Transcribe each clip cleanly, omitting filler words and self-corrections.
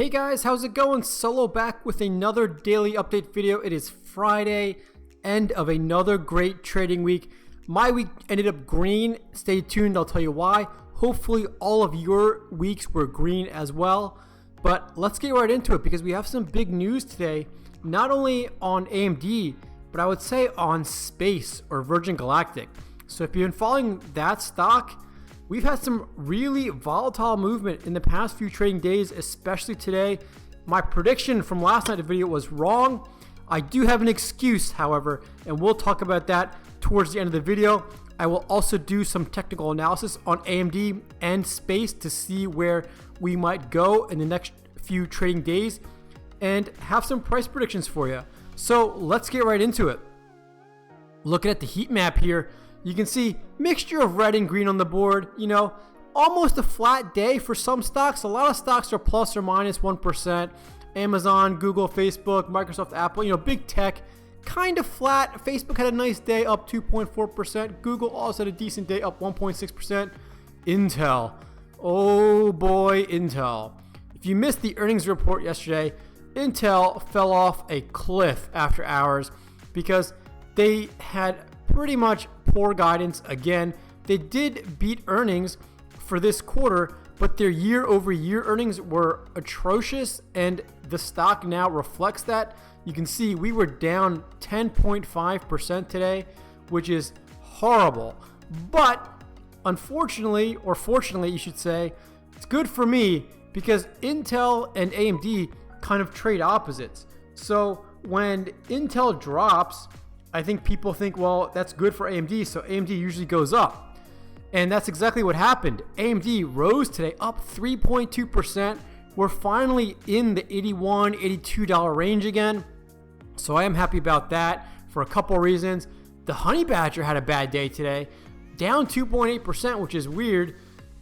Hey guys, how's it going? Solo back with another daily update video. It is Friday, end of another great trading week. My week ended up green. Stay tuned, I'll tell you why. Hopefully all of your weeks were green as well. But let's get right into it because we have some big news today, not only on AMD, but I would say on Space or Virgin Galactic. So if you've been following that stock, we've had some really volatile movement in the past few trading days, especially today. My prediction from last night's video was wrong. I do have an excuse, however, and we'll talk about that towards the end of the video. I will also do some technical analysis on AMD and Space to see where we might go in the next few trading days and have some price predictions for you. So let's get right into it. Looking at the heat map here, you can see mixture of red and green on the board. You know, almost a flat day for some stocks. A lot of stocks are plus or minus 1%. Amazon, Google, Facebook, Microsoft, Apple, you know, big tech, kind of flat. Facebook had a nice day, up 2.4%. Google also had a decent day, up 1.6%. Intel, oh boy, Intel. If you missed the earnings report yesterday, Intel fell off a cliff after hours because they had pretty much poor guidance again. They did beat earnings for this quarter, but their year-over-year earnings were atrocious, and the stock now reflects that. You can see we were down 10.5% today, which is horrible. But unfortunately, or fortunately you should say, it's good for me because Intel and AMD kind of trade opposites. So when Intel drops, I think people think, well, that's good for AMD, so AMD usually goes up. And that's exactly what happened. AMD rose today, up 3.2%. We're finally in the $81, $82 range again. So I am happy about that for a couple reasons. The Honey Badger had a bad day today, down 2.8%, which is weird.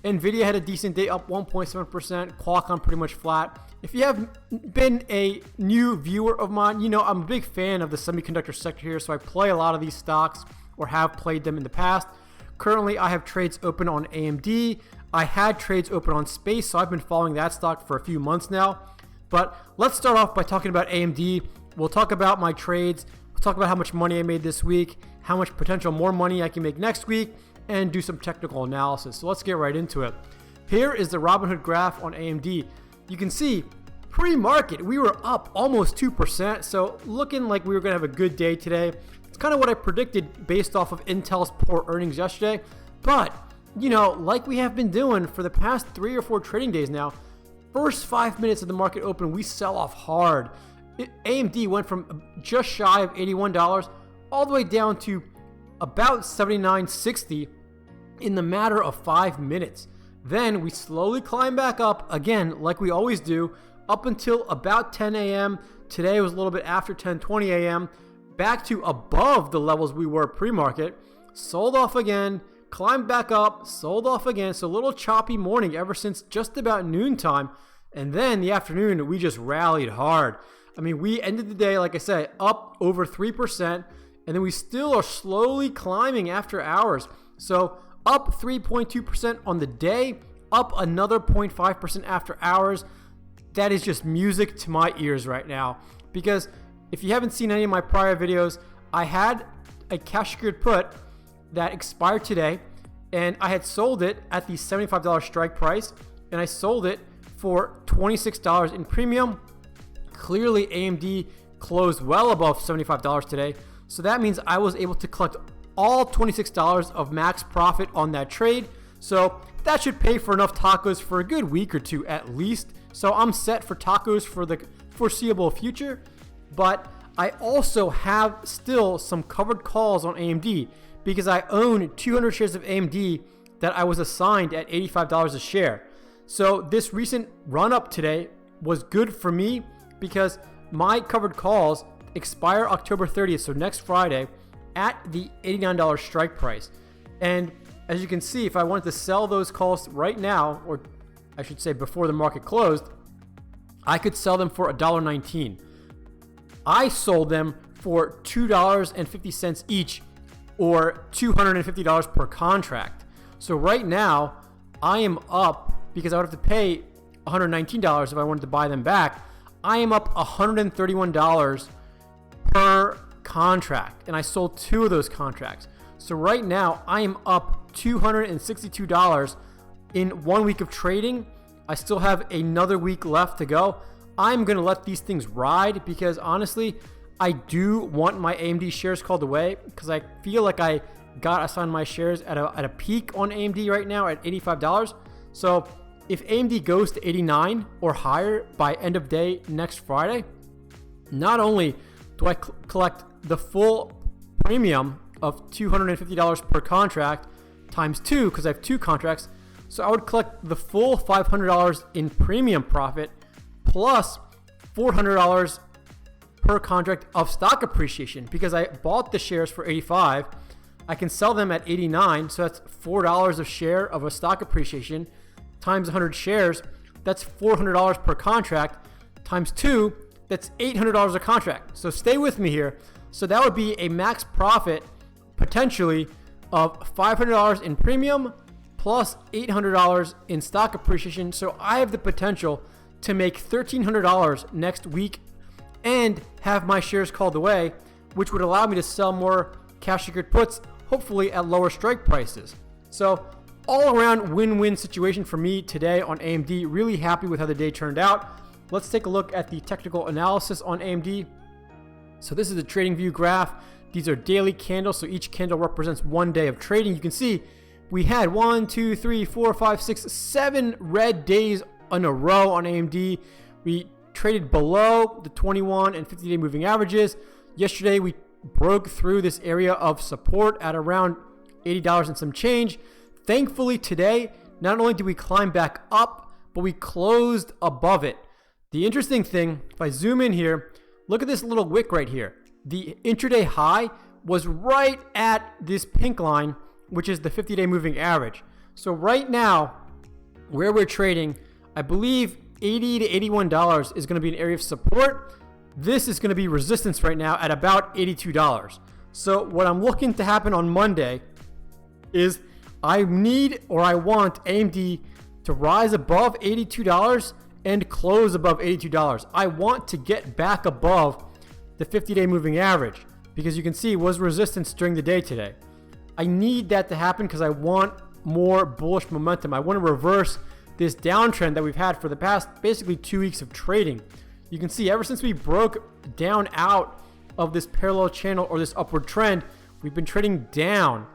Nvidia had a decent day, up 1.7%. Qualcomm pretty much flat. If you have been a new viewer of mine, you know I'm a big fan of the semiconductor sector here, so I play a lot of these stocks or have played them in the past. Currently, I have trades open on AMD. I had trades open on Space, so I've been following that stock for a few months now. But let's start off by talking about AMD. We'll talk about my trades. We'll talk about how much money I made this week, how much potential more money I can make next week, and do some technical analysis. So let's get right into it. Here is the Robinhood graph on AMD. You can see pre-market, we were up almost 2%. So looking like we were going to have a good day today. It's kind of what I predicted based off of Intel's poor earnings yesterday. But, you know, like we have been doing for the past 3 or 4 trading days now, first 5 minutes of the market open, we sell off hard. AMD went from just shy of $81 all the way down to about $79.60 in the matter of 5 minutes. Then we slowly climb back up again, like we always do, up until about 10 a.m. Today was a little bit after 10:20 a.m. Back to above the levels we were pre-market. Sold off again, climbed back up, sold off again. So a little choppy morning ever since just about noontime. And then the afternoon, we just rallied hard. I mean, we ended the day, like I said, up over 3%. And then we still are slowly climbing after hours. So up 3.2% on the day, up another 0.5% after hours. That is just music to my ears right now. Because if you haven't seen any of my prior videos, I had a cash secured put that expired today, and I had sold it at the $75 strike price, and I sold it for $26 in premium. Clearly, AMD closed well above $75 today, so that means I was able to collect all $26 of max profit on that trade. So that should pay for enough tacos for a good week or two at least. So I'm set for tacos for the foreseeable future. But I also have still some covered calls on AMD because I own 200 shares of AMD that I was assigned at $85 a share. So this recent run up today was good for me because my covered calls expire October 30th, so next Friday, at the $89 strike price. And as you can see, if I wanted to sell those calls right now, or I should say before the market closed, I could sell them for $1.19. I sold them for $2.50 each, or $250 per contract. So right now, I am up because I would have to pay $119 if I wanted to buy them back. I am up $131 per contract, and I sold 2 of those contracts. So right now I am up $262 in 1 week of trading. I still have another week left to go. I'm going to let these things ride because honestly, I do want my AMD shares called away because I feel like I got assigned my shares at a peak on AMD right now at $85. So if AMD goes to 89 or higher by end of day next Friday, not only do I collect the full premium of $250 per contract times 2 because I have 2 contracts, so I would collect the full $500 in premium profit plus $400 per contract of stock appreciation because I bought the shares for 85. I can sell them at 89, so that's $4 a share of a stock appreciation times 100 shares. That's $400 per contract times 2. That's $800 a contract. So stay with me here. So that would be a max profit potentially of $500 in premium plus $800 in stock appreciation. So I have the potential to make $1,300 next week and have my shares called away, which would allow me to sell more cash secured puts, hopefully at lower strike prices. So all around win-win situation for me today on AMD. Really happy with how the day turned out. Let's take a look at the technical analysis on AMD. So this is the trading view graph. These are daily candles, so each candle represents 1 day of trading. You can see we had 1, 2, 3, 4, 5, 6, 7 red days in a row on AMD. We traded below the 21 and 50-day moving averages. Yesterday, we broke through this area of support at around $80 and some change. Thankfully, today, not only did we climb back up, but we closed above it. The interesting thing, if I zoom in here, look at this little wick right here. The intraday high was right at this pink line, which is the 50-day moving average. So right now, where we're trading, I believe $80 to $81 is going to be an area of support. This is going to be resistance right now at about $82. So what I'm looking to happen on Monday is I need or I want AMD to rise above $82 and close above $82. I want to get back above the 50-day moving average because you can see it was resistance during the day today. I need that to happen because I want more bullish momentum. I want to reverse this downtrend that we've had for the past basically 2 weeks of trading. You can see ever since we broke down out of this parallel channel or this upward trend, we've been trading down.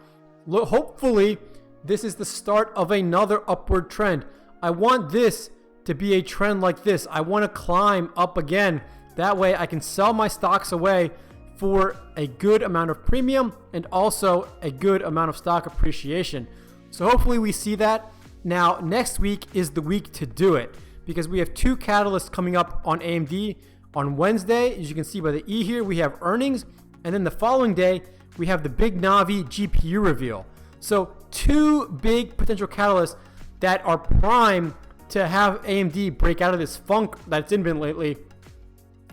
Hopefully, this is the start of another upward trend. I want this to be a trend like this. I want to climb up again. That way I can sell my stocks away for a good amount of premium and also a good amount of stock appreciation. So hopefully we see that. Now, next week is the week to do it because we have 2 catalysts coming up on AMD. On Wednesday, as you can see by the E here, we have earnings. And then the following day, we have the BIG NAVI GPU reveal. So 2 big potential catalysts that are prime to have AMD break out of this funk that it's been lately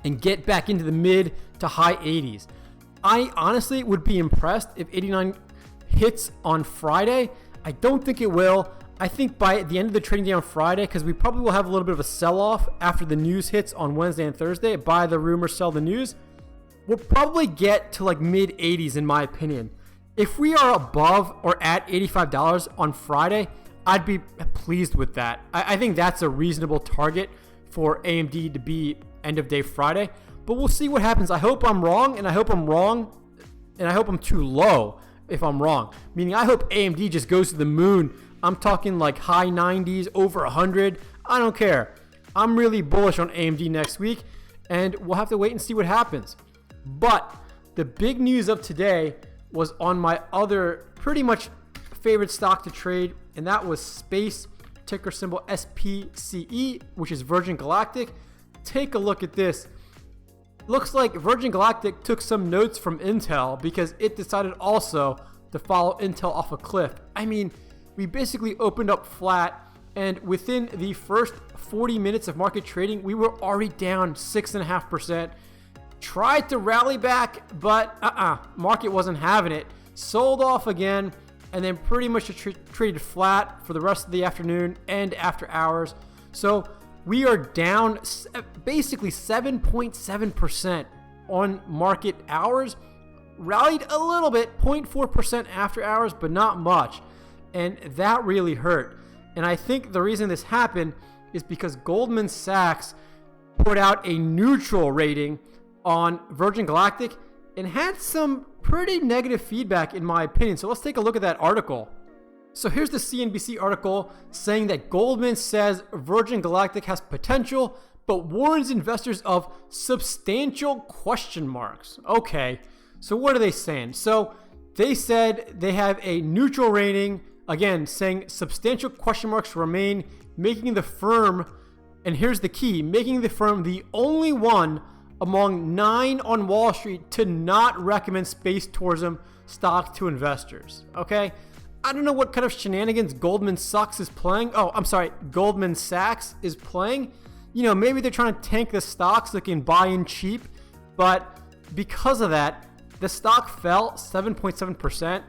and get back into the mid to high 80s. I honestly would be impressed if 89 hits on Friday. I don't think it will. I think by the end of the trading day on Friday, because we probably will have a little bit of a sell-off after the news hits on Wednesday and Thursday, buy the rumor, sell the news, we'll probably get to like mid 80s in my opinion. If we are above or at $85 on Friday, I'd be pleased with that. I think that's a reasonable target for AMD to be end of day Friday, but we'll see what happens. I hope I'm wrong, and I hope I'm wrong, and I hope I'm too low if I'm wrong. Meaning I hope AMD just goes to the moon. I'm talking like high 90s, over 100. I don't care. I'm really bullish on AMD next week, and we'll have to wait and see what happens. But the big news of today was on my other pretty much favorite stock to trade, and that was Space, ticker symbol SPCE, which is Virgin Galactic. Take a look at this. Looks like Virgin Galactic took some notes from Intel because it decided also to follow Intel off a cliff. I mean, we basically opened up flat, and within the first 40 minutes of market trading, we were already down 6.5%. Tried to rally back, but market wasn't having it. Sold off again, and then pretty much traded flat for the rest of the afternoon and after hours. So we are down basically 7.7% on market hours. Rallied a little bit, 0.4% after hours, but not much. And that really hurt. And I think the reason this happened is because Goldman Sachs put out a neutral rating on Virgin Galactic and had some pretty negative feedback in my opinion. So let's take a look at that article. So here's the CNBC article saying that Goldman says Virgin Galactic has potential, but warns investors of substantial question marks. Okay, so what are they saying? So they said they have a neutral rating, again, saying substantial question marks remain, making the firm, and here's the key, making the firm the only one among 9 on Wall Street to not recommend space tourism stock to investors. Okay? I don't know what kind of shenanigans Goldman Sachs is playing. Goldman Sachs is playing. You know, maybe they're trying to tank the stock so they can buy in cheap. But because of that, the stock fell 7.7%.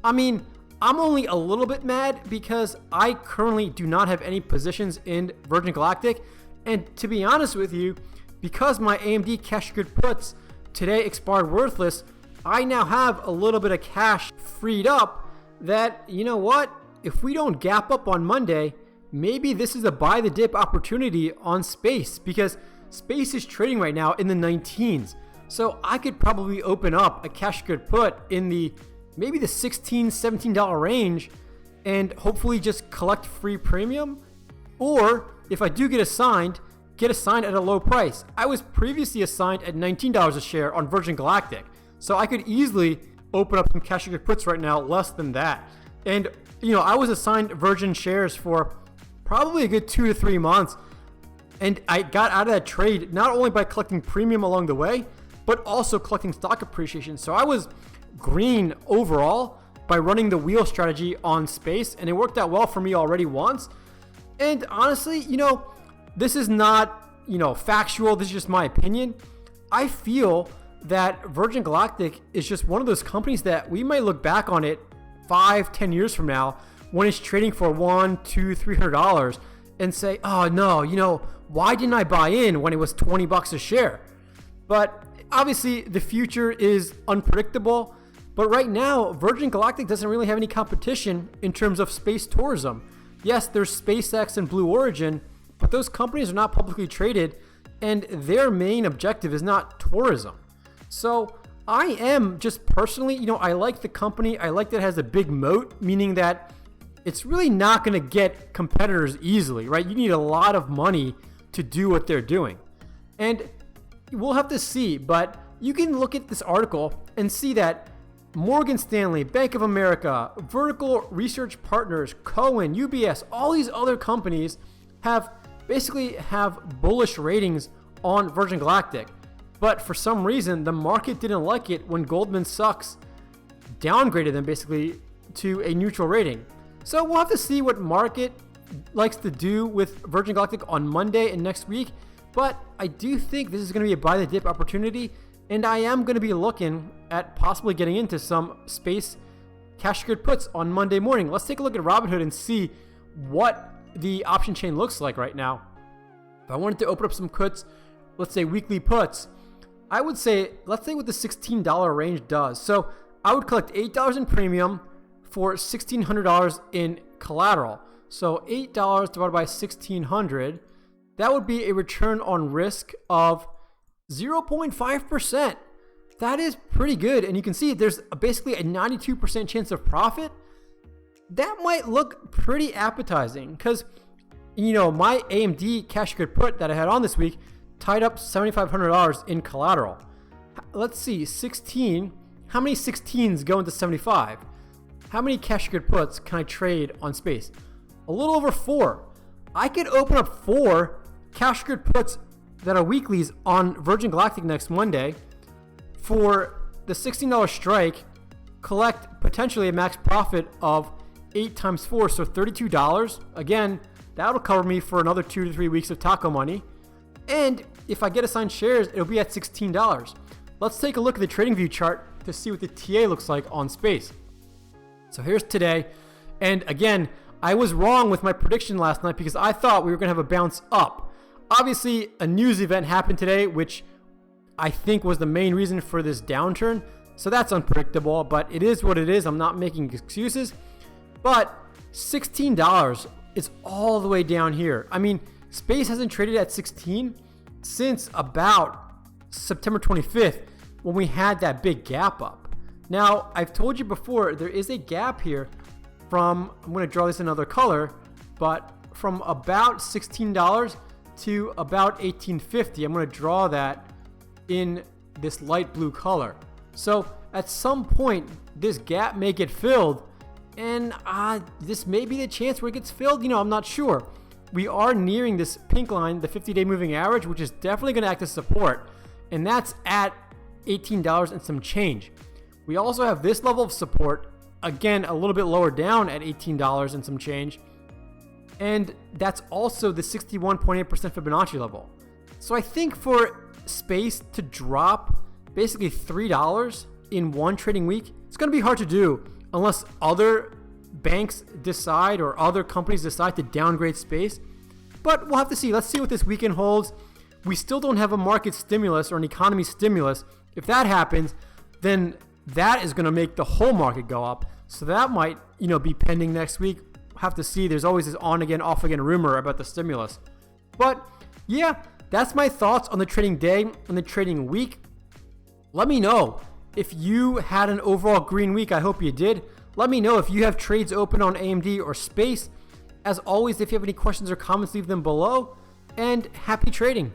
I mean, I'm only a little bit mad because I currently do not have any positions in Virgin Galactic. And to be honest with you, because my AMD cash good puts today expired worthless, I now have a little bit of cash freed up that, you know what, if we don't gap up on Monday, maybe this is a buy the dip opportunity on space, because space is trading right now in the 19s. So I could probably open up a cash good put in the maybe the $16, $17 range and hopefully just collect free premium. Or if I do get assigned at a low price. I was previously assigned at $19 a share on Virgin Galactic. So I could easily open up some cash good puts right now less than that. And, you know, I was assigned Virgin shares for probably a good 2 to 3 months. And I got out of that trade not only by collecting premium along the way, but also collecting stock appreciation. So I was green overall by running the wheel strategy on space, and it worked out well for me already once. And honestly, you know, this is not, you know, factual. This is just my opinion. I feel that Virgin Galactic is just one of those companies that we might look back on it 5-10 years from now when it's trading for $100, $200, $300 and say, oh no, you know, why didn't I buy in when it was 20 bucks a share? But obviously the future is unpredictable. But right now, Virgin Galactic doesn't really have any competition in terms of space tourism. Yes, there's SpaceX and Blue Origin, but those companies are not publicly traded and their main objective is not tourism. So I am just personally, you know, I like the company. I like that it has a big moat, meaning that it's really not going to get competitors easily, right? You need a lot of money to do what they're doing. And we'll have to see, but you can look at this article and see that Morgan Stanley, Bank of America, Vertical Research Partners, Cohen, UBS, all these other companies have bullish ratings on Virgin Galactic. But for some reason, the market didn't like it when Goldman Sachs downgraded them basically to a neutral rating. So we'll have to see what market likes to do with Virgin Galactic on Monday and next week. But I do think this is going to be a buy the dip opportunity. And I am going to be looking at possibly getting into some space cash good puts on Monday morning. Let's take a look at Robinhood and see what the option chain looks like right now. If I wanted to open up some puts, let's say weekly puts, I would say, let's say what the $16 range does. So I would collect $8 in premium for $1,600 in collateral. So $8 divided by 1,600, that would be a return on risk of 0.5%. That is pretty good. And you can see there's basically a 92% chance of profit. That might look pretty appetizing because, you know, my AMD cash good put that I had on this week tied up $7,500 in collateral. Let's see, 16. How many 16s go into 75? How many cash good puts can I trade on space? A little over 4. I could open up 4 cash good puts that are weeklies on Virgin Galactic next Monday for the $16 strike, collect potentially a max profit of 8 times 4, so $32. Again, that'll cover me for another 2 to 3 weeks of taco money. And if I get assigned shares, it'll be at $16. Let's take a look at the TradingView chart to see what the TA looks like on space. So here's today. And again, I was wrong with my prediction last night because I thought we were going to have a bounce up. obviously a news event happened today, which I think was the main reason for this downturn. So that's unpredictable, but it is what it is. I'm not making excuses. But $16 is all the way down here. I mean, Space hasn't traded at 16 since about September 25th when we had that big gap up. Now, I've told you before, there is a gap here from, I'm going to draw this in another color, but from about $16 to about $18.50. I'm going to draw that in this light blue color. So at some point, this gap may get filled, and this may be the chance where it gets filled. You know, I'm not sure. We are nearing this pink line, the 50-day moving average, which is definitely going to act as support, and that's at $18 and some change. We also have this level of support, again, a little bit lower down at $18 and some change, and that's also the 61.8% Fibonacci level. So I think for Space to drop basically $3 in one trading week, it's going to be hard to do unless other banks decide or other companies decide to downgrade Space. But we'll have to see. Let's see what this weekend holds. We still don't have a market stimulus or an economy stimulus. If that happens, then that is going to make the whole market go up. So that might, be pending next week. We'll have to see. There's always this on again, off again rumor about the stimulus. But yeah, that's my thoughts on the trading day and the trading week. Let me know if you had an overall green week. I hope you did. Let me know if you have trades open on AMD or Space. As always, if you have any questions or comments, leave them below. And happy trading.